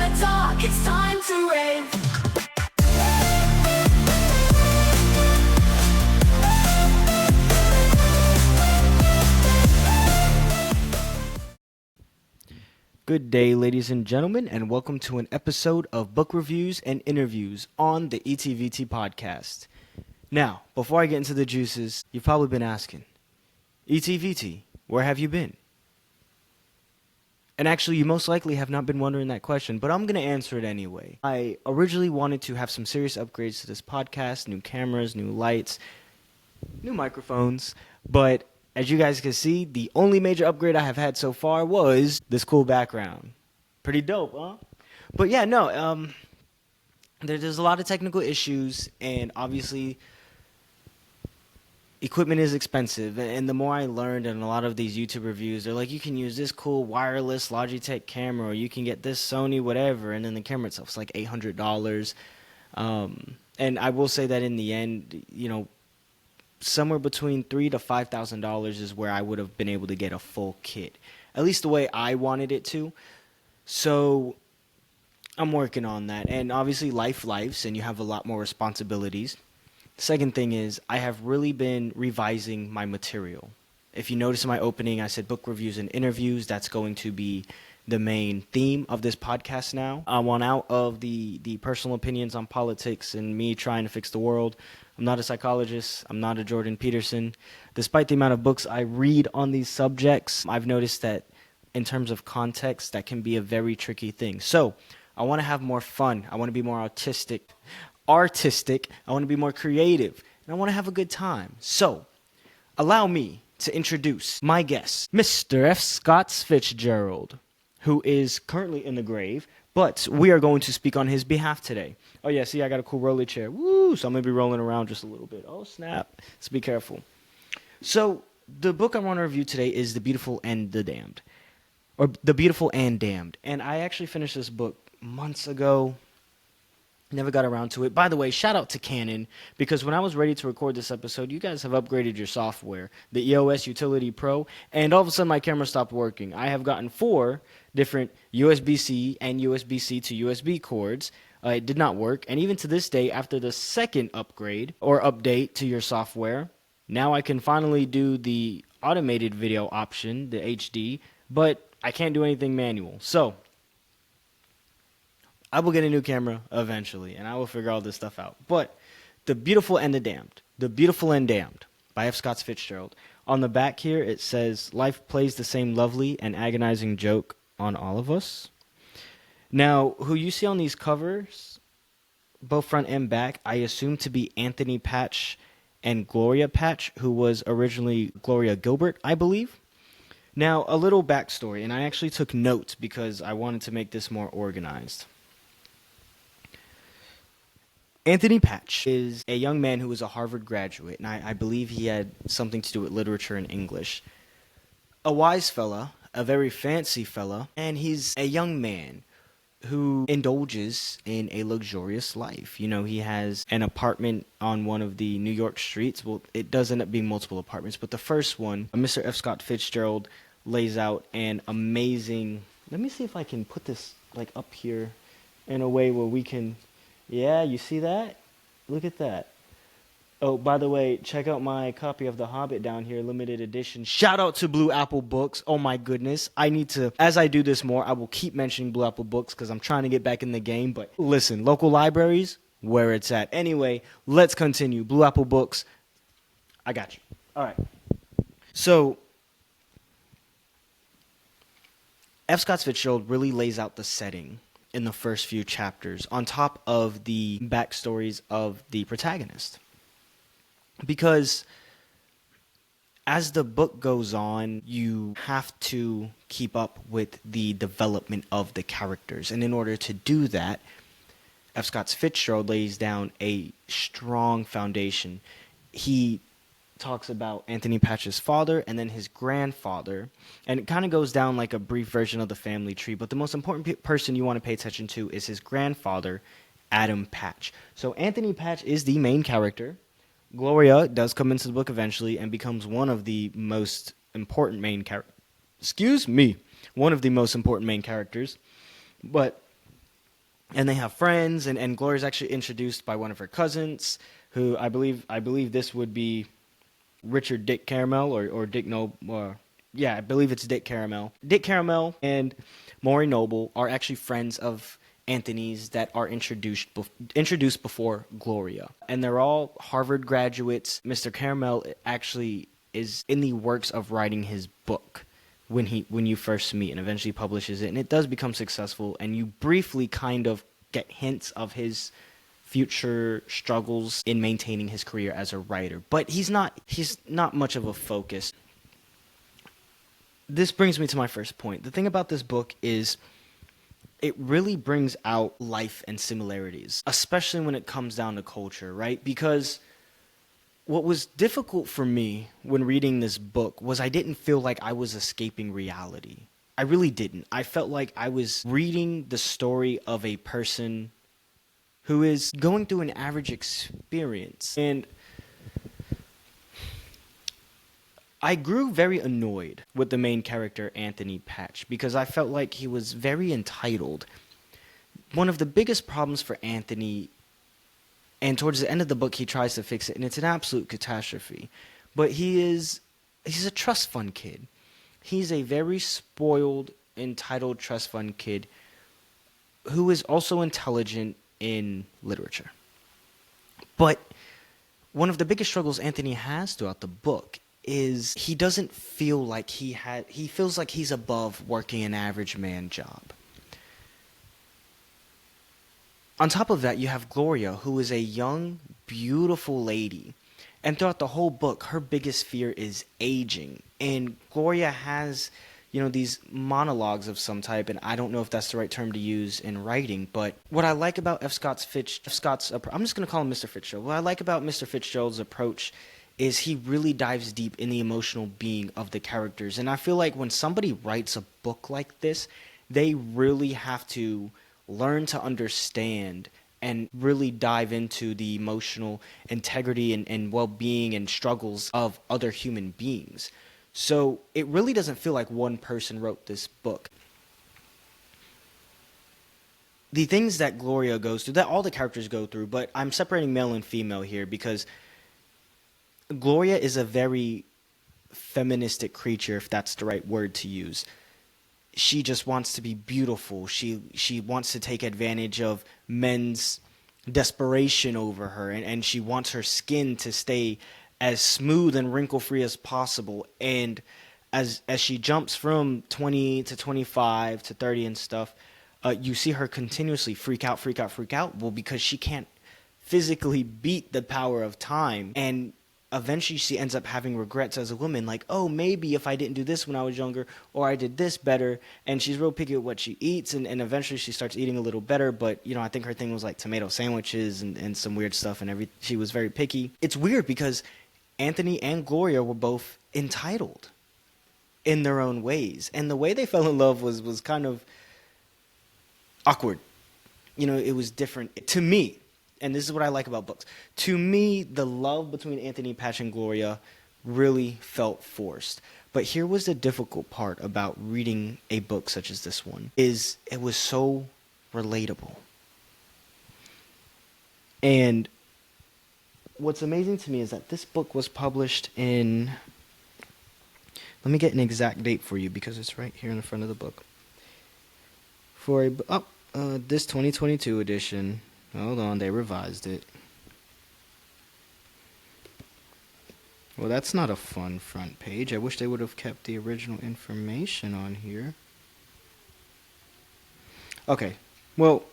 the dark, it's time to rave. Good day, ladies and gentlemen, and welcome to an episode of Book Reviews and Interviews on the ETVT podcast. Now, before I get into the juices, you've probably been asking, ETVT, where have you been? And actually, you most likely have not been wondering that question, but I'm going to answer it anyway. I originally wanted to have some serious upgrades to this podcast, new cameras, new lights, new microphones, but as you guys can see, the only major upgrade I have had so far was this cool background. Pretty dope, huh? But yeah, no, there's a lot of technical issues, and obviously equipment is expensive. And the more I learned in a lot of these YouTube reviews, they're like, you can use this cool wireless Logitech camera, or you can get this Sony whatever, and then the camera itself is like $800. And I will say that in the end, you know, somewhere between $3,000 to $5,000 is where I would have been able to get a full kit, at least the way I wanted it to. So I'm working on that, and obviously lives, and you have a lot more responsibilities. Second thing is I have really been revising my material. If you notice in my opening, I said book reviews and interviews. That's going to be the main theme of this podcast now. I want out of the personal opinions on politics and me trying to fix the world. I'm not a psychologist. I'm not a Jordan Peterson. Despite the amount of books I read on these subjects, I've noticed that in terms of context, that can be a very tricky thing. So I want to have more fun. I want to be more artistic. I want to be more creative. And I want to have a good time. So allow me to introduce my guest, Mr. F. Scott Fitzgerald, who is currently in the grave, but we are going to speak on his behalf today. Oh, yeah, see, I got a cool roller chair. Woo! So I'm going to be rolling around just a little bit. Oh, snap. Let's be careful. So the book I want to review today is The Beautiful and the Damned, or The Beautiful and Damned. And I actually finished this book months ago. Never got around to it. By the way, shout out to Canon, because when I was ready to record this episode, you guys have upgraded your software, the EOS Utility Pro, and all of a sudden my camera stopped working. I have gotten 4 different USB-C and USB-C to USB cords. It did not work, and even to this day, after the second upgrade or update to your software, now I can finally do the automated video option, the HD, but I can't do anything manual. So I will get a new camera eventually, and I will figure all this stuff out. But The Beautiful and the Damned. The Beautiful and Damned by F. Scott Fitzgerald. On the back here, it says, life plays the same lovely and agonizing joke on all of us. Now, who you see on these covers, both front and back, I assume to be Anthony Patch and Gloria Patch, who was originally Gloria Gilbert, I believe. Now, a little backstory, and I actually took notes because I wanted to make this more organized. Anthony Patch is a young man who was a Harvard graduate, and I believe he had something to do with literature and English. A wise fella, a very fancy fella, and he's a young man who indulges in a luxurious life. You know, he has an apartment on one of the New York streets. Well, it does end up being multiple apartments, but the first one, Mr. F. Scott Fitzgerald lays out an amazing... Let me see if I can put this like up here in a way where we can... Yeah, you see that? Look at that. Oh, by the way, check out my copy of The Hobbit down here, limited edition. Shout out to Blue Apple Books. Oh my goodness. I need to, as I do this more, I will keep mentioning Blue Apple Books because I'm trying to get back in the game. But listen, local libraries, where it's at. Anyway, let's continue. Blue Apple Books. I got you. All right. So, F. Scott Fitzgerald really lays out the setting in the first few chapters on top of the backstories of the protagonist. Because as the book goes on, you have to keep up with the development of the characters. And in order to do that, F. Scott Fitzgerald lays down a strong foundation. He talks about Anthony Patch's father and then his grandfather, and it kind of goes down like a brief version of the family tree, but the most important person you want to pay attention to is his grandfather, Adam Patch. So Anthony Patch is the main character. Gloria does come into the book eventually and becomes one of the most important main characters. One of the most important main characters. But and they have friends, and Gloria's actually introduced by one of her cousins, who I believe this would be Richard Dick Caramel or Dick Noble. Yeah, I believe it's Dick Caramel. Dick Caramel and Maury Noble are actually friends of Anthony's that are introduced before Gloria, and they're all Harvard graduates. Mr. Caramel actually is in the works of writing his book when you first meet, and eventually publishes it, and it does become successful, and you briefly kind of get hints of his future struggles in maintaining his career as a writer, but he's not much of a focus. This brings me to my first point. The thing about this book is it really brings out life and similarities, especially when it comes down to culture, right? Because what was difficult for me when reading this book was I didn't feel like I was escaping reality. I really didn't. I felt like I was reading the story of a person who is going through an average experience. And I grew very annoyed with the main character, Anthony Patch, because I felt like he was very entitled. One of the biggest problems for Anthony, and towards the end of the book he tries to fix it, and it's an absolute catastrophe, but he's a trust fund kid. He's a very spoiled, entitled trust fund kid who is also intelligent in literature. But one of the biggest struggles Anthony has throughout the book is he doesn't feel like he feels like he's above working an average man job. On top of that, you have Gloria, who is a young, beautiful lady. And throughout the whole book, her biggest fear is aging. And Gloria has, these monologues of some type, and I don't know if that's the right term to use in writing, but what I like about I'm just going to call him Mr. Fitzgerald. What I like about Mr. Fitzgerald's approach is he really dives deep in the emotional being of the characters. And I feel like when somebody writes a book like this, they really have to learn to understand and really dive into the emotional integrity and well-being and struggles of other human beings. So it really doesn't feel like one person wrote this book. The things that Gloria goes through, that all the characters go through, but I'm separating male and female here because Gloria is a very feministic creature, if that's the right word to use. She just wants to be beautiful. She wants to take advantage of men's desperation over her, and she wants her skin to stay as smooth and wrinkle-free as possible. And as she jumps from 20 to 25 to 30 and stuff, you see her continuously freak out. Well, because she can't physically beat the power of time, and eventually she ends up having regrets as a woman, like, oh, maybe if I didn't do this when I was younger, or I did this better. And she's real picky with what she eats, and eventually she starts eating a little better, but I think her thing was like tomato sandwiches and some weird stuff, and she was very picky. It's weird because Anthony and Gloria were both entitled in their own ways, and the way they fell in love was kind of awkward. It was different to me. And this is what I like about books. To me, the love between Anthony Patch and Gloria really felt forced. But here was the difficult part about reading a book such as this one, is it was so relatable. And what's amazing to me is that this book was published in, let me get an exact date for you because it's right here in the front of the book. This 2022 edition. Hold on, they revised it. Well, that's not a fun front page. I wish they would have kept the original information on here. Okay, well,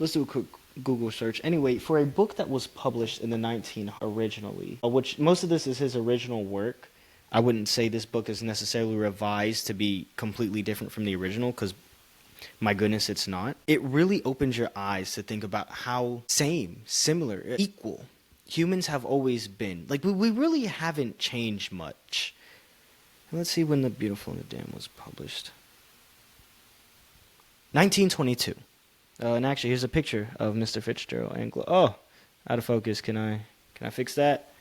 let's do a quick Google search. Anyway, for a book that was published in the 1900s originally, which most of this is his original work, I wouldn't say this book is necessarily revised to be completely different from the original, because my goodness, it's not. It really opens your eyes to think about how similar, equal humans have always been. Like, we really haven't changed much. Let's see when The Beautiful and the Damned was published. 1922. And actually, here's a picture of Mr. Fitzgerald and out of focus. Can I fix that?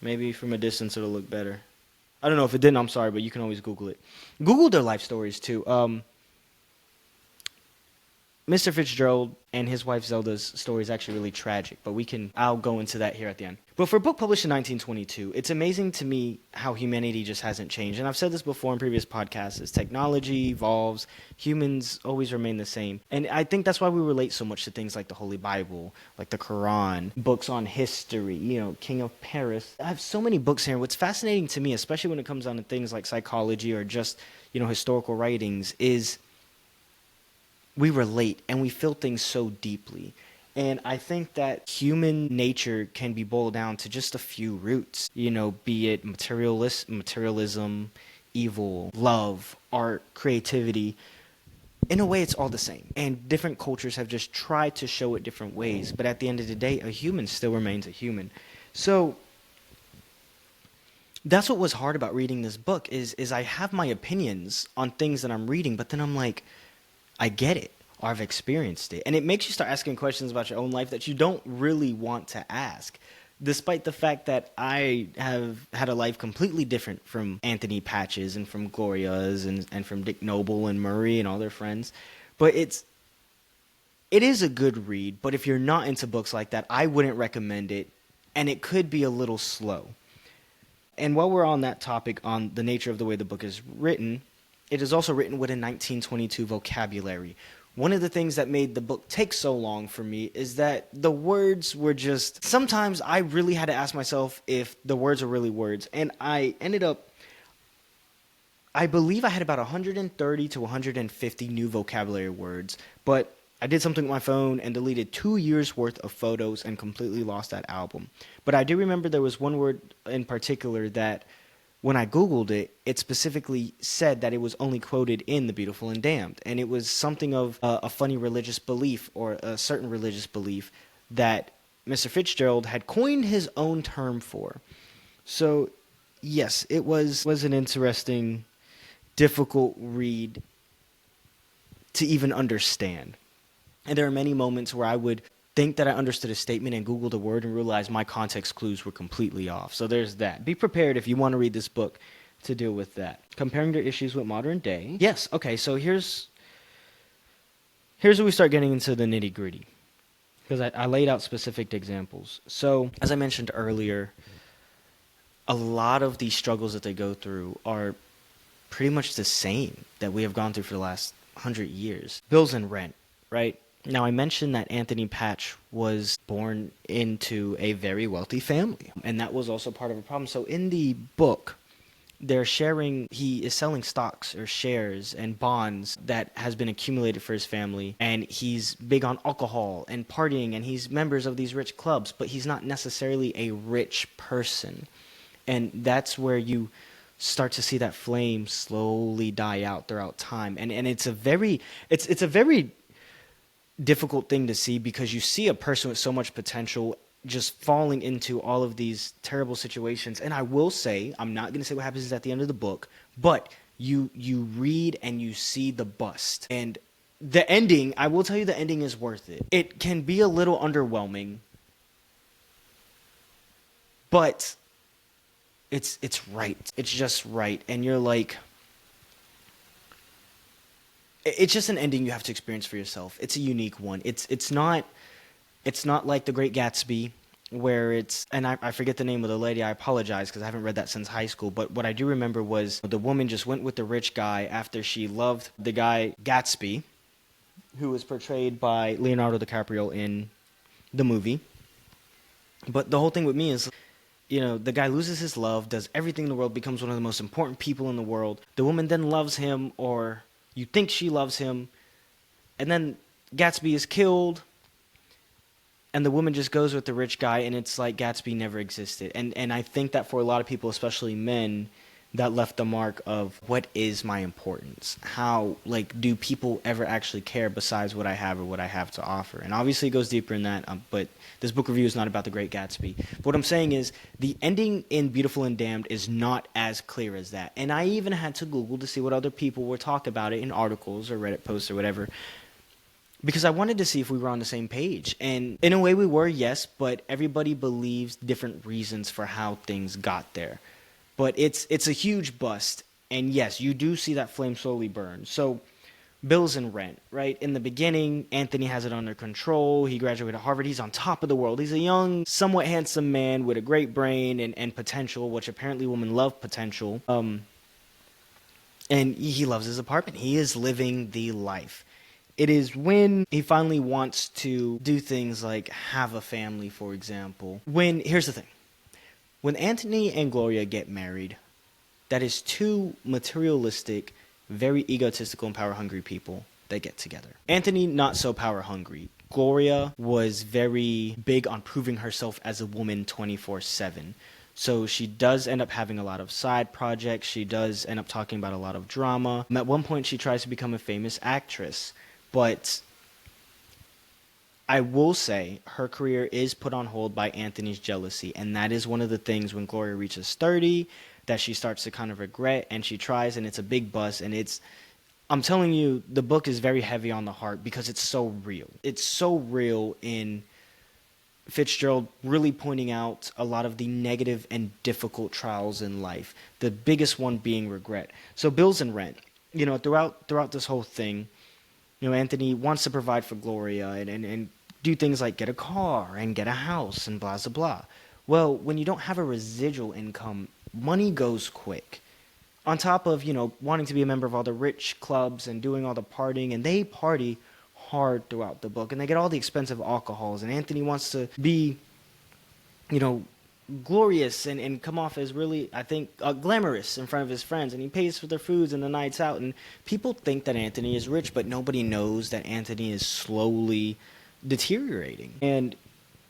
Maybe from a distance it'll look better. I don't know if it didn't. I'm sorry, but you can always Google it. Google their life stories too. Mr. Fitzgerald and his wife Zelda's story is actually really tragic, but I'll go into that here at the end. But for a book published in 1922, it's amazing to me how humanity just hasn't changed. And I've said this before in previous podcasts, as technology evolves, humans always remain the same. And I think that's why we relate so much to things like the Holy Bible, like the Quran, books on history, King of Paris. I have so many books here. What's fascinating to me, especially when it comes down to things like psychology or just, historical writings, is we relate and we feel things so deeply. And I think that human nature can be boiled down to just a few roots, be it materialism, evil, love, art, creativity. In a way, it's all the same. And different cultures have just tried to show it different ways. But at the end of the day, a human still remains a human. So that's what was hard about reading this book is I have my opinions on things that I'm reading, but then I'm like, I get it, or I've experienced it. And it makes you start asking questions about your own life that you don't really want to ask, despite the fact that I have had a life completely different from Anthony Patch's and from Gloria's and from Dick Noble and Murray and all their friends. But it is a good read, but if you're not into books like that, I wouldn't recommend it, and it could be a little slow. And while we're on that topic, on the nature of the way the book is written, it is also written with a 1922 vocabulary. One of the things that made the book take so long for me is that the words were just... Sometimes I really had to ask myself if the words are really words. And I ended up... I believe I had about 130 to 150 new vocabulary words. But I did something with my phone and deleted 2 years' worth of photos and completely lost that album. But I do remember there was one word in particular that... When I Googled it, it specifically said that it was only quoted in The Beautiful and Damned. And it was something of a funny religious belief or a certain religious belief that Mr. Fitzgerald had coined his own term for. So, yes, it was an interesting, difficult read to even understand. And there are many moments where I would think that I understood a statement and Googled a word and realized my context clues were completely off. So there's that. Be prepared if you want to read this book to deal with that. Comparing their issues with modern day. Yes, okay, so here's where we start getting into the nitty-gritty. Because I laid out specific examples. So, as I mentioned earlier, a lot of these struggles that they go through are pretty much the same that we have gone through for the last 100 years. Bills and rent, right? Now, I mentioned that Anthony Patch was born into a very wealthy family, and that was also part of a problem. So in the book, he is selling stocks or shares and bonds that has been accumulated for his family, and he's big on alcohol and partying, and he's members of these rich clubs, but he's not necessarily a rich person. And that's where you start to see that flame slowly die out throughout time. And it's a very difficult thing to see, because you see a person with so much potential just falling into all of these terrible situations. And I will say, I'm not going to say what happens at the end of the book, but you read and you see the bust. And the ending, I will tell you, the ending is worth it. It can be a little underwhelming, but it's right. It's just right. And you're like... It's just an ending you have to experience for yourself. It's a unique one. It's not like The Great Gatsby, where and I forget the name of the lady. I apologize because I haven't read that since high school. But what I do remember was the woman just went with the rich guy after she loved the guy Gatsby, who was portrayed by Leonardo DiCaprio in the movie. But the whole thing with me is, the guy loses his love, does everything in the world, becomes one of the most important people in the world. The woman then loves him, or... You think she loves him, and then Gatsby is killed, and the woman just goes with the rich guy, and it's like Gatsby never existed. And I think that for a lot of people, especially men, that left the mark of, what is my importance? How, do people ever actually care besides what I have or what I have to offer? And obviously it goes deeper in that, but this book review is not about The Great Gatsby. But what I'm saying is, the ending in Beautiful and Damned is not as clear as that. And I even had to Google to see what other people were talking about it in articles or Reddit posts or whatever, because I wanted to see if we were on the same page. And in a way we were, yes, but everybody believes different reasons for how things got there. But it's a huge bust, and yes, you do see that flame slowly burn. So bills and rent, right? In the beginning, Anthony has it under control. He graduated Harvard. He's on top of the world. He's a young, somewhat handsome man with a great brain and potential, which apparently women love potential. And he loves his apartment. He is living the life. It is when he finally wants to do things like have a family, for example. Here's the thing. When Anthony and Gloria get married, that is two materialistic, very egotistical and power-hungry people that get together. Anthony, not so power-hungry. Gloria was very big on proving herself as a woman 24/7. So she does end up having a lot of side projects. She does end up talking about a lot of drama. At one point, she tries to become a famous actress. But I will say her career is put on hold by Anthony's jealousy. And that is one of the things when Gloria reaches 30 that she starts to kind of regret. And she tries, and it's a big bust. And I'm telling you, the book is very heavy on the heart because it's so real. It's so real in Fitzgerald really pointing out a lot of the negative and difficult trials in life. The biggest one being regret. So bills and rent. Throughout this whole thing, Anthony wants to provide for Gloria and do things like get a car and get a house and blah, blah, blah. Well, when you don't have a residual income, money goes quick. On top of, wanting to be a member of all the rich clubs and doing all the partying, and they party hard throughout the book, and they get all the expensive alcohols, and Anthony wants to be, glorious and come off as really, I think, glamorous in front of his friends, and he pays for their foods and the nights out, and people think that Anthony is rich, but nobody knows that Anthony is slowly deteriorating. And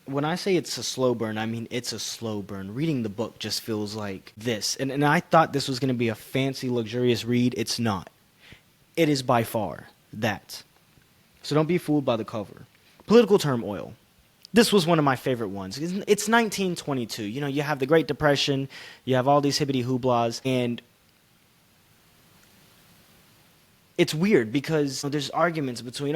when I say it's a slow burn, I mean it's a slow burn. Reading the book just feels like this, and I thought this was going to be a fancy, luxurious read. It's not. It is by far that. So don't be fooled by the cover. Political turmoil. This was one of my favorite ones. It's 1922. You have the Great Depression. You have all these hibbity-hooblas. And it's weird because there's arguments between,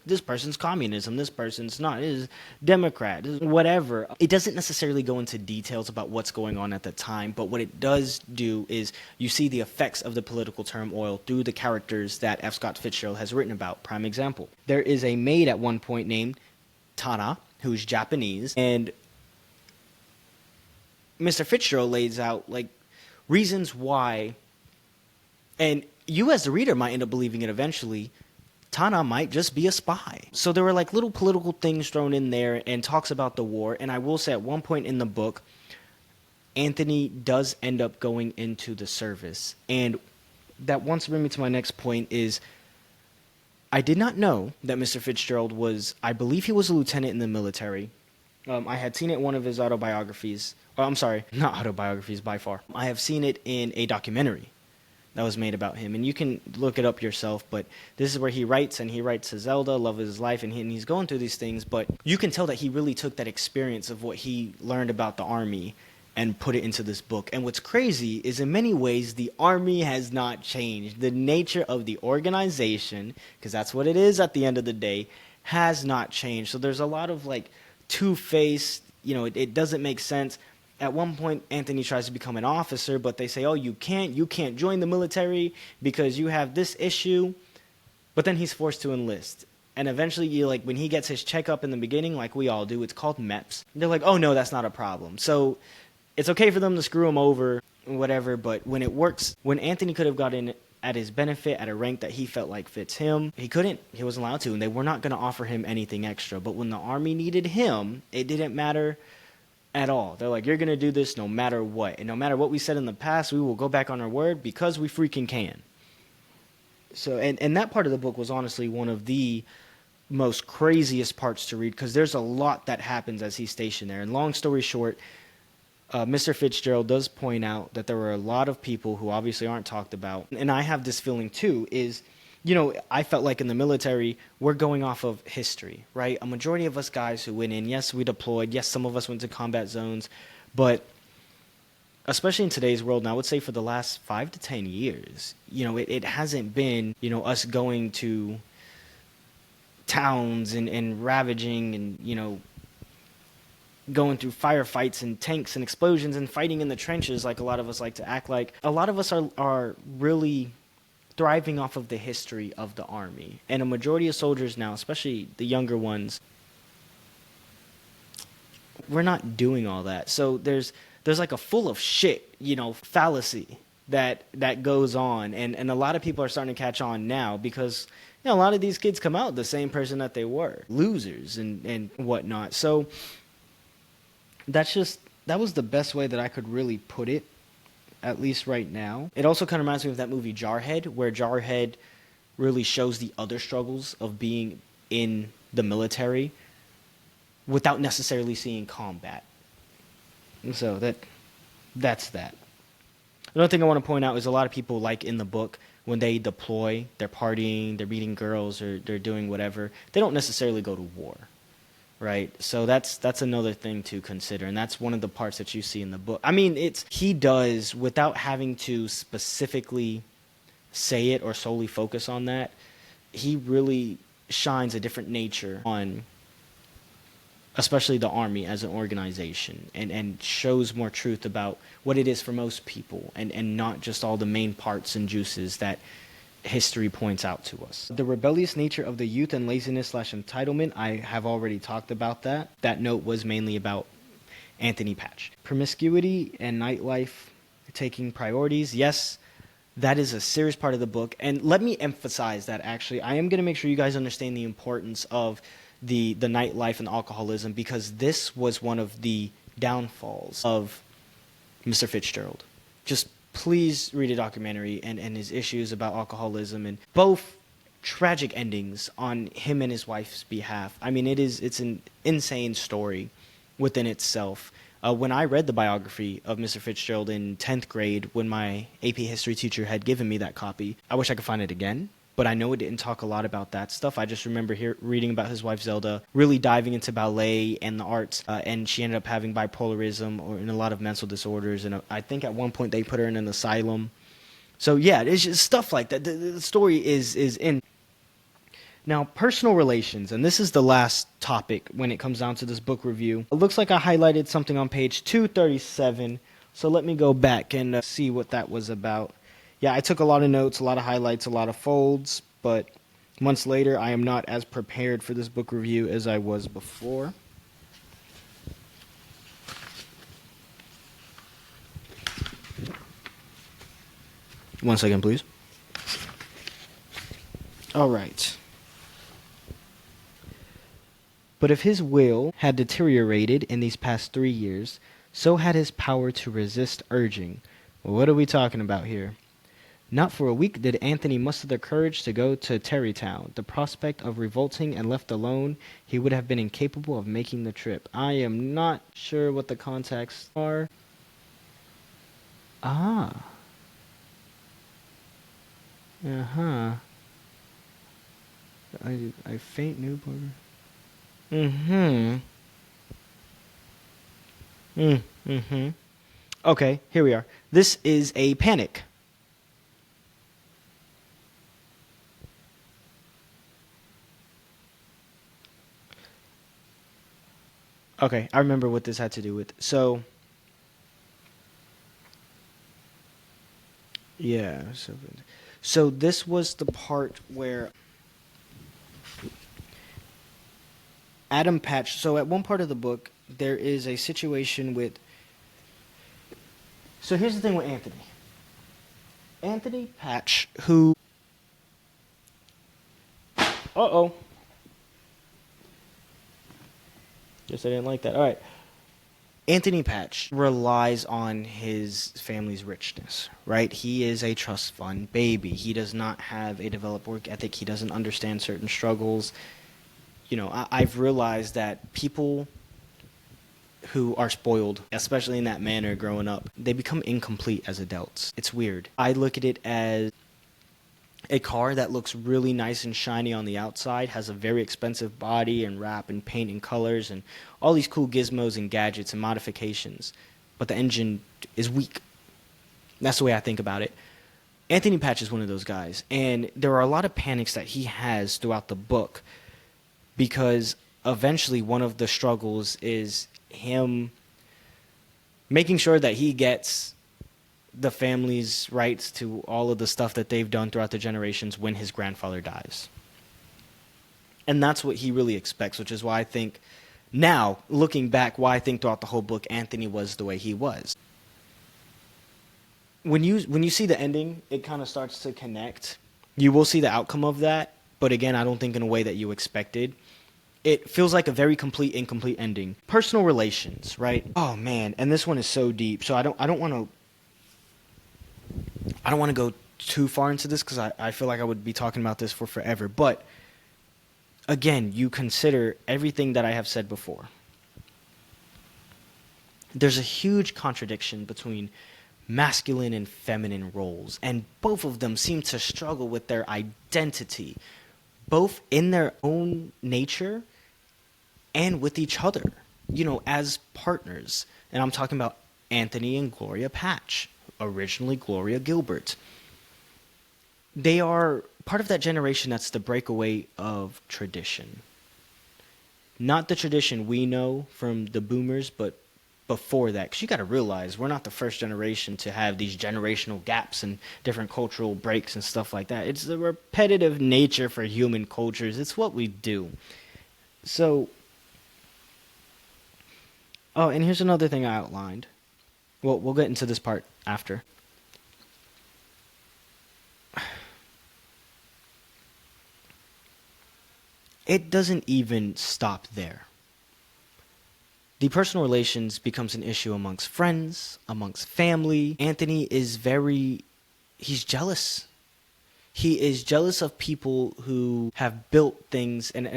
this person's communism, this person's not, this is Democrat, this is whatever. It doesn't necessarily go into details about what's going on at the time, but what it does do is you see the effects of the political turmoil through the characters that F. Scott Fitzgerald has written about. Prime example. There is a maid at one point named Tana, who's Japanese, and Mr. Fitzgerald lays out, reasons why, and you as the reader might end up believing it eventually, Tana might just be a spy. So there were, little political things thrown in there and talks about the war, and I will say at one point in the book, Anthony does end up going into the service, and that wants to bring me to my next point is, I did not know that Mr. Fitzgerald I believe he was a lieutenant in the military. I had seen it in one of his autobiographies. Oh, I'm sorry, not autobiographies by far. I have seen it in a documentary that was made about him, and you can look it up yourself, but this is where he writes to Zelda, love of his life, and he's going through these things, but you can tell that he really took that experience of what he learned about the Army and put it into this book. And what's crazy is in many ways, the Army has not changed. The nature of the organization, because that's what it is at the end of the day, has not changed. So there's a lot of two-faced, it doesn't make sense. At one point, Anthony tries to become an officer, but they say, you can't join the military because you have this issue. But then he's forced to enlist. And eventually, when he gets his checkup in the beginning, like we all do, it's called MEPS. They're like, oh, no, that's not a problem. So it's okay for them to screw him over, whatever, but when it works, when Anthony could have gotten at his benefit at a rank that he felt like fits him, he couldn't. He wasn't allowed to, and they were not going to offer him anything extra. But when the Army needed him, it didn't matter at all. They're like, you're going to do this no matter what. And no matter what we said in the past, we will go back on our word because we freaking can. So, and that part of the book was honestly one of the most craziest parts to read because there's a lot that happens as he's stationed there. And long story short, Mr. Fitzgerald does point out that there were a lot of people who obviously aren't talked about. And I have this feeling too is, I felt like in the military, we're going off of history, right? A majority of us guys who went in, yes, we deployed. Yes, some of us went to combat zones. But especially in today's world, and I would say for the last 5 to 10 years, it hasn't been, us going to towns and ravaging and, going through firefights and tanks and explosions and fighting in the trenches like a lot of us like to act like. A lot of us are really thriving off of the history of the army. And a majority of soldiers now, especially the younger ones, we're not doing all that. So there's like a full of shit, fallacy that goes on, and a lot of people are starting to catch on now because a lot of these kids come out the same person that they were, losers and whatnot. So that was the best way that I could really put it, at least right now. It also kind of reminds me of that movie Jarhead, where Jarhead really shows the other struggles of being in the military without necessarily seeing combat. And so that's that. Another thing I want to point out is a lot of people, like in the book, when they deploy, they're partying, they're meeting girls, or they're doing whatever. They don't necessarily go to war, right? So that's another thing to consider, and that's one of the parts that you see in the book. I mean, he does, without having to specifically say it or solely focus on that, he really shines a different nature on especially the Army as an organization, and shows more truth about what it is for most people, and not just all the main parts and juices that history points out to us. The rebellious nature of the youth and laziness/entitlement, I have already talked about that. That note was mainly about Anthony Patch. Promiscuity and nightlife taking priorities. Yes, that is a serious part of the book. And let me emphasize that, actually. I am going to make sure you guys understand the importance of the nightlife and alcoholism, because this was one of the downfalls of Mr. Fitzgerald. Just please read a documentary and his issues about alcoholism, and both tragic endings on him and his wife's behalf. I mean, it's an insane story within itself. When I read the biography of Mr. Fitzgerald in 10th grade, when my AP history teacher had given me that copy, I wish I could find it again, but I know it didn't talk a lot about that stuff. I just remember reading about his wife Zelda, really diving into ballet and the arts, and she ended up having bipolarism and a lot of mental disorders, and I think at one point they put her in an asylum. So yeah, it's just stuff like that. The story is in. Now, personal relations, and this is the last topic when it comes down to this book review. It looks like I highlighted something on page 237, so let me go back and see what that was about. Yeah, I took a lot of notes, a lot of highlights, a lot of folds, but months later, I am not as prepared for this book review as I was before. One second, please. All right. But if his will had deteriorated in these past 3 years, so had his power to resist urging. Well, what are we talking about here? Not for a week did Anthony muster the courage to go to Terrytown. The prospect of revolting and left alone, he would have been incapable of making the trip. I am not sure what the contexts are. Ah. Uh-huh. I faint newborn. Mm-hmm. Mm-hmm. Okay, here we are. This is a panic. Okay, I remember what this had to do with. Yeah. So this was the part where Adam Patch. So at one part of the book, there is a situation with. So here's the thing with Anthony. Anthony Patch, who. Uh-oh. Guess I didn't like that. All right. Anthony Patch relies on his family's richness, right? He is a trust fund baby. He does not have a developed work ethic. He doesn't understand certain struggles. I've realized that people who are spoiled, especially in that manner growing up, they become incomplete as adults. It's weird. I look at it as a car that looks really nice and shiny on the outside, has a very expensive body and wrap and paint and colors and all these cool gizmos and gadgets and modifications, but the engine is weak. That's the way I think about it. Anthony Patch is one of those guys, and there are a lot of panics that he has throughout the book, because eventually one of the struggles is him making sure that he gets the family's rights to all of the stuff that they've done throughout the generations when his grandfather dies. And that's what he really expects, which is why I think now, looking back, why I think throughout the whole book, Anthony was the way he was. When you see the ending, it kind of starts to connect. You will see the outcome of that, but again, I don't think in a way that you expected. It feels like a very complete, incomplete ending. Personal relations, right? Oh man, and this one is so deep. So I don't want to go too far into this because I feel like I would be talking about this for forever. But again, you consider everything that I have said before. There's a huge contradiction between masculine and feminine roles, and both of them seem to struggle with their identity, both in their own nature and with each other, as partners. And I'm talking about Anthony and Gloria Patch, originally Gloria Gilbert. They are part of that generation that's the breakaway of tradition. Not the tradition we know from the boomers, but before that. Because you got to realize we're not the first generation to have these generational gaps and different cultural breaks and stuff like that. It's the repetitive nature for human cultures. It's what we do. So, oh, and here's another thing I outlined. Well, we'll get into this part after. It doesn't even stop there. The personal relations becomes an issue amongst friends, amongst family. Anthony is he's jealous. He is jealous of people who have built things, and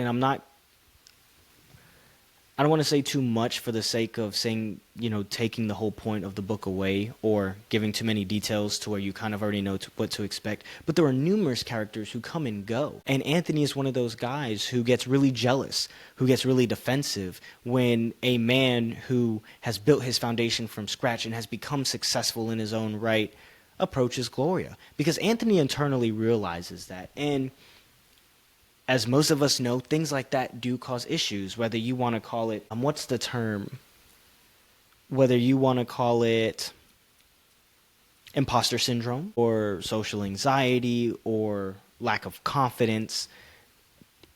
I don't want to say too much for the sake of saying, taking the whole point of the book away or giving too many details to where you kind of already know what to expect. But there are numerous characters who come and go. And Anthony is one of those guys who gets really jealous, who gets really defensive when a man who has built his foundation from scratch and has become successful in his own right approaches Gloria. Because Anthony internally realizes that. And as most of us know, things like that do cause issues, whether you want to call it, what's the term? Whether you want to call it imposter syndrome or social anxiety or lack of confidence,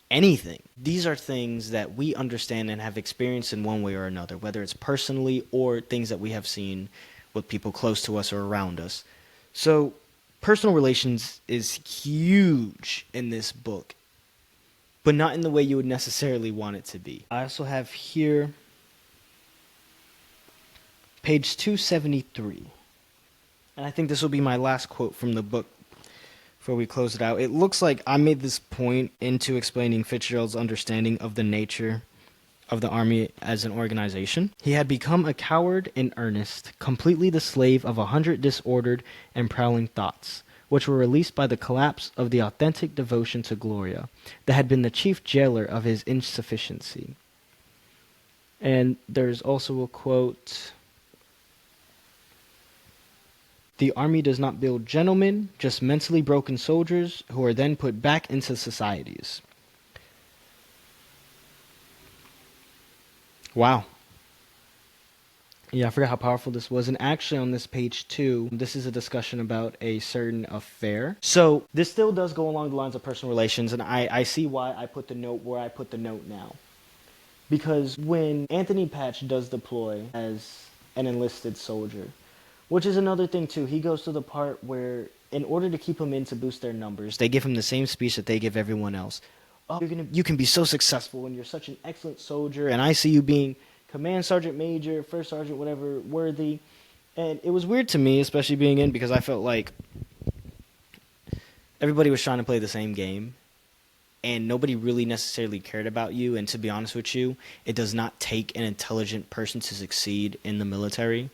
anything. These are things that we understand and have experienced in one way or another, whether it's personally or things that we have seen with people close to us or around us. So personal relations is huge in this book, but not in the way you would necessarily want it to be. I also have here page 273. And I think this will be my last quote from the book before we close it out. It looks like I made this point into explaining Fitzgerald's understanding of the nature of the army as an organization. He had become a coward in earnest, completely the slave of 100 disordered and prowling thoughts, which were released by the collapse of the authentic devotion to Gloria that had been the chief jailer of his insufficiency. And there's also a quote, "The army does not build gentlemen, just mentally broken soldiers who are then put back into societies." Wow. Yeah, I forgot how powerful this was. And actually on this page too, this is a discussion about a certain affair. So this still does go along the lines of personal relations, and I see why I put the note where I put the note now. Because when Anthony Patch does deploy as an enlisted soldier, which is another thing too, he goes to the part where in order to keep him in to boost their numbers, they give him the same speech that they give everyone else. Oh, you can be so successful and you're such an excellent soldier, and I see you being command sergeant major, first sergeant, whatever, worthy. And it was weird to me, especially being in, because I felt like everybody was trying to play the same game and nobody really necessarily cared about you. And to be honest with you, it does not take an intelligent person to succeed in the military,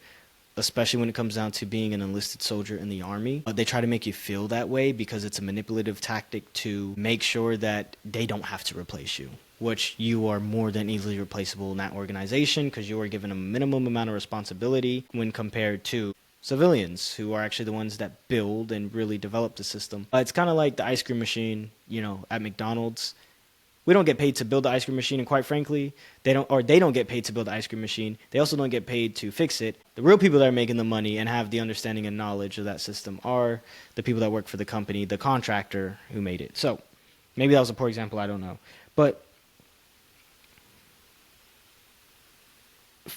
especially when it comes down to being an enlisted soldier in the army. They try to make you feel that way because it's a manipulative tactic to make sure that they don't have to replace you, which you are more than easily replaceable in that organization because you are given a minimum amount of responsibility when compared to civilians who are actually the ones that build and really develop the system. It's kind of like the ice cream machine, at McDonald's. We don't get paid to build the ice cream machine, and quite frankly, they don't get paid to build the ice cream machine. They also don't get paid to fix it. The real people that are making the money and have the understanding and knowledge of that system are the people that work for the company, the contractor who made it. So maybe that was a poor example, I don't know. But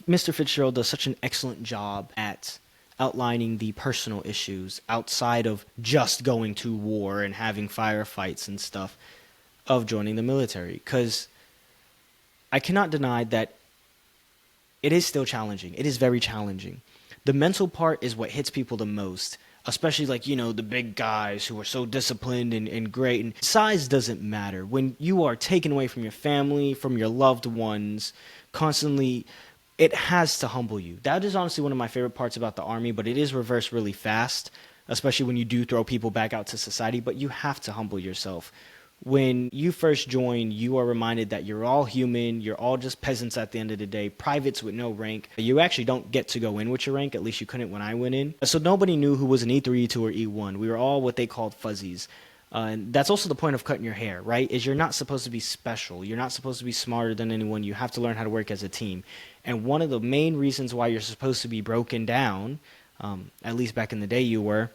Mr. Fitzgerald does such an excellent job at outlining the personal issues outside of just going to war and having firefights and stuff of joining the military. Because I cannot deny that it is still challenging. It is very challenging. The mental part is what hits people the most, especially like, the big guys who are so disciplined and great. And size doesn't matter. When you are taken away from your family, from your loved ones, constantly, it has to humble you. That is honestly one of my favorite parts about the Army, but it is reversed really fast, especially when you do throw people back out to society. But you have to humble yourself. When you first join, you are reminded that you're all human, you're all just peasants at the end of the day, privates with no rank. You actually don't get to go in with your rank, at least you couldn't when I went in. So nobody knew who was an E3, E2, or E1. We were all what they called fuzzies. And that's also the point of cutting your hair, right? Is you're not supposed to be special. You're not supposed to be smarter than anyone. You have to learn how to work as a team. And one of the main reasons why you're supposed to be broken down, at least back in the day you were,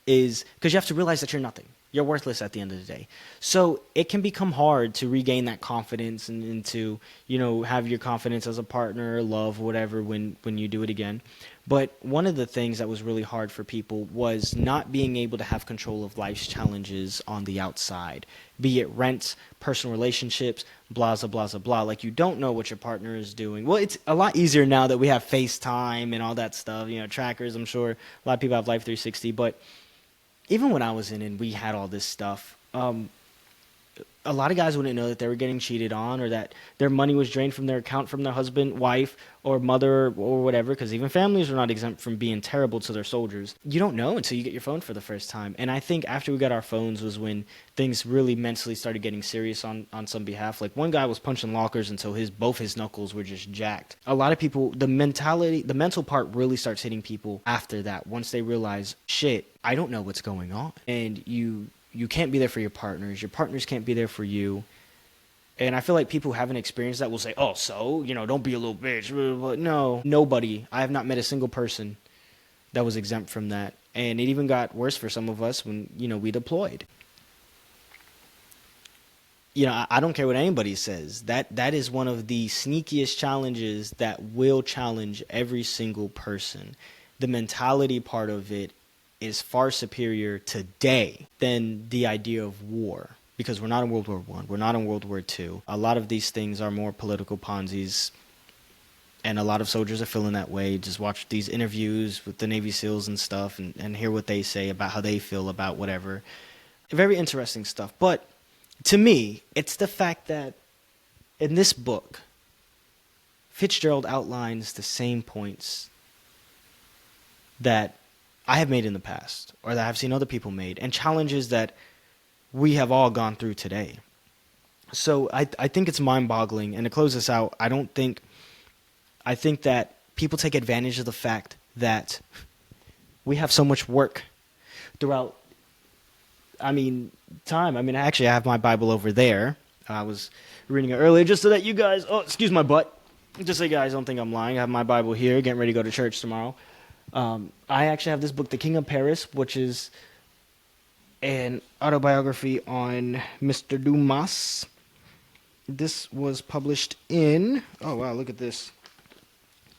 is because you have to realize that you're nothing. You're worthless at the end of the day. So it can become hard to regain that confidence and to, have your confidence as a partner, love, whatever, when you do it again. But one of the things that was really hard for people was not being able to have control of life's challenges on the outside, be it rent, personal relationships, blah, blah, blah, blah. Like, you don't know what your partner is doing. Well, it's a lot easier now that we have FaceTime and all that stuff, trackers. I'm sure a lot of people have Life 360, but even when I was in and we had all this stuff, a lot of guys wouldn't know that they were getting cheated on or that their money was drained from their account from their husband, wife, or mother or whatever, because even families are not exempt from being terrible to their soldiers. You don't know until you get your phone for the first time. And I think after we got our phones was when things really mentally started getting serious on some behalf. Like, one guy was punching lockers until both his knuckles were just jacked. A lot of people, the mental part really starts hitting people after that, once they realize, shit, I don't know what's going on. And you can't be there for your partners. Your partners can't be there for you. And I feel like people who haven't experienced that will say, oh, so, don't be a little bitch. But no, nobody. I have not met a single person that was exempt from that. And it even got worse for some of us when, we deployed. I don't care what anybody says. That is one of the sneakiest challenges that will challenge every single person. The mentality part of it is far superior today than the idea of war, because we're not in World War I, we're not in World War II. A lot of these things are more political Ponzi's, and a lot of soldiers are feeling that way. Just watch these interviews with the Navy SEALs and stuff and hear what they say about how they feel about whatever. Very interesting stuff. But to me, it's the fact that in this book, Fitzgerald outlines the same points that I have made in the past, or that I've seen other people made, and challenges that we have all gone through today. So I think it's mind-boggling. And to close this out, I think that people take advantage of the fact that we have so much work throughout, time. Actually, I have my Bible over there. I was reading it earlier just so that you guys, excuse my butt, just so you guys don't think I'm lying. I have my Bible here, getting ready to go to church tomorrow. I actually have this book, The King of Paris, which is an autobiography on Mr. Dumas. This was published in, oh wow, look at this,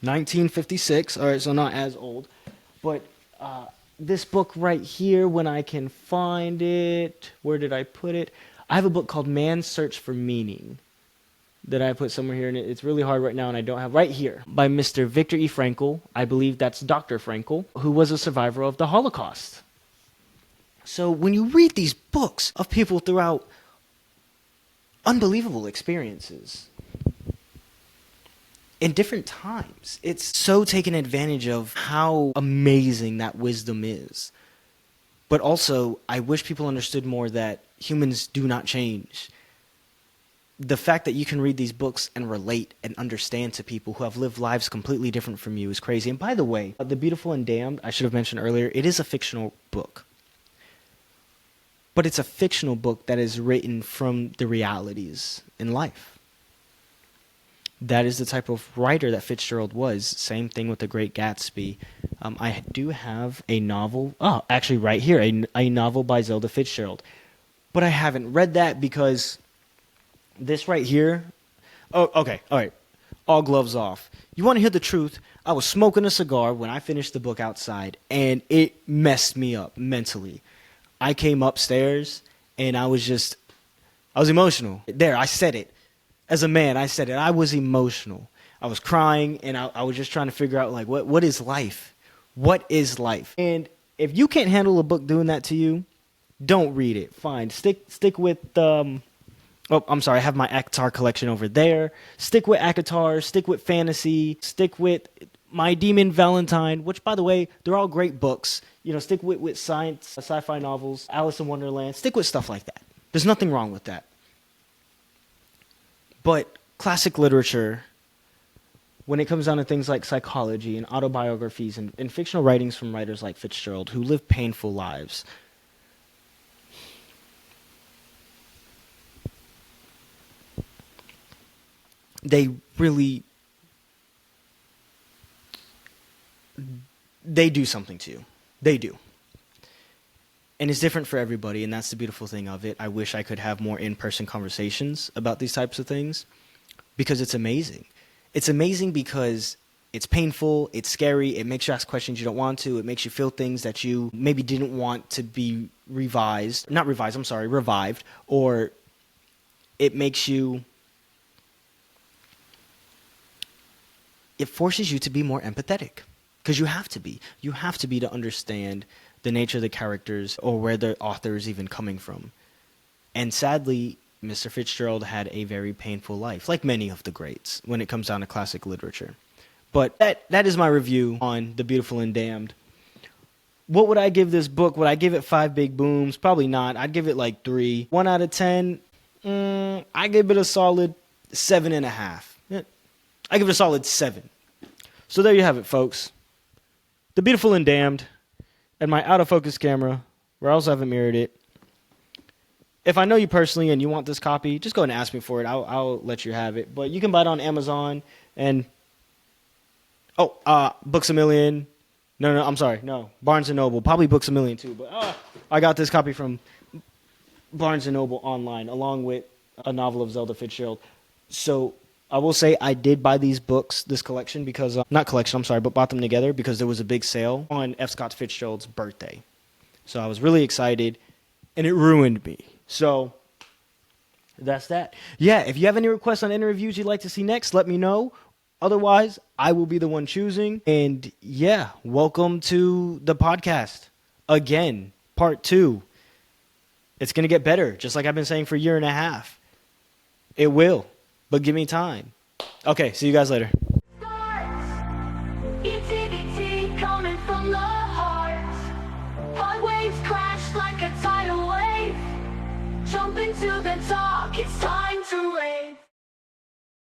1956. All right, so not as old. But this book right here, when I can find it, where did I put it? I have a book called Man's Search for Meaning that I put somewhere here, and it's really hard right now, and I don't have right here, by Mr. Viktor E. Frankl. I believe that's Dr. Frankl, who was a survivor of the Holocaust. So when you read these books of people throughout unbelievable experiences in different times, it's so taken advantage of how amazing that wisdom is. But also, I wish people understood more that humans do not change. The fact that you can read these books and relate and understand to people who have lived lives completely different from you is crazy. And by the way, The Beautiful and Damned, I should have mentioned earlier, it is a fictional book. but it's a fictional book that is written from the realities in life. That is the type of writer that Fitzgerald was. Same thing with The Great Gatsby. I do have a novel, actually right here, a novel by Zelda Fitzgerald. But I haven't read that because this right here, okay, all right, all gloves off. You want to hear the truth? I was smoking a cigar when I finished the book outside, and it messed me up mentally. I came upstairs, and I was emotional. There, I said it. As a man, I said it. I was emotional. I was crying, and I was just trying to figure out, like, what is life? What is life? And if you can't handle a book doing that to you, don't read it. Fine. Stick with, I'm sorry, I have my ACOTAR collection over there. Stick with ACOTAR. Stick with fantasy. Stick with My Demon Valentine, which, by the way, they're all great books. You know, stick with science, sci-fi novels, Alice in Wonderland. Stick with stuff like that. There's nothing wrong with that. But classic literature, when it comes down to things like psychology and autobiographies and fictional writings from writers like Fitzgerald who live painful lives, they do something to you. They do. And it's different for everybody, and that's the beautiful thing of it. I wish I could have more in-person conversations about these types of things because it's amazing. It's amazing because it's painful, it's scary, it makes you ask questions you don't want to, it makes you feel things that you maybe didn't want to be revived, or it makes you, it forces you to be more empathetic because you have to be. You have to be to understand the nature of the characters or where the author is even coming from. And sadly, Mr. Fitzgerald had a very painful life, like many of the greats, when it comes down to classic literature. But that is my review on The Beautiful and Damned. What would I give this book? Would I give it 5 big booms? Probably not. I'd give it like 3. 1 out of 10, I give it a solid 7.5. I give it a solid 7. So there you have it, folks. The Beautiful and Damned. And my out-of-focus camera, where I also haven't mirrored it. If I know you personally and you want this copy, just go ahead and ask me for it. I'll let you have it. But you can buy it on Amazon and... Books A Million. No, I'm sorry. No, Barnes & Noble. Probably Books A Million too. But I got this copy from Barnes & Noble online, along with a novel of Zelda Fitzgerald. So I will say I did buy these books, this collection, because, but bought them together because there was a big sale on F. Scott Fitzgerald's birthday. So I was really excited, and it ruined me. So that's that. Yeah, if you have any requests on interviews you'd like to see next, let me know. Otherwise, I will be the one choosing. And yeah, welcome to the podcast. Again, part 2. It's going to get better, just like I've been saying for a year and a half. It will. But give me time. Okay, see you guys later. ETBT coming from the heart. Hot waves crash like a tidal wave. Jump into the dark, it's time to rave.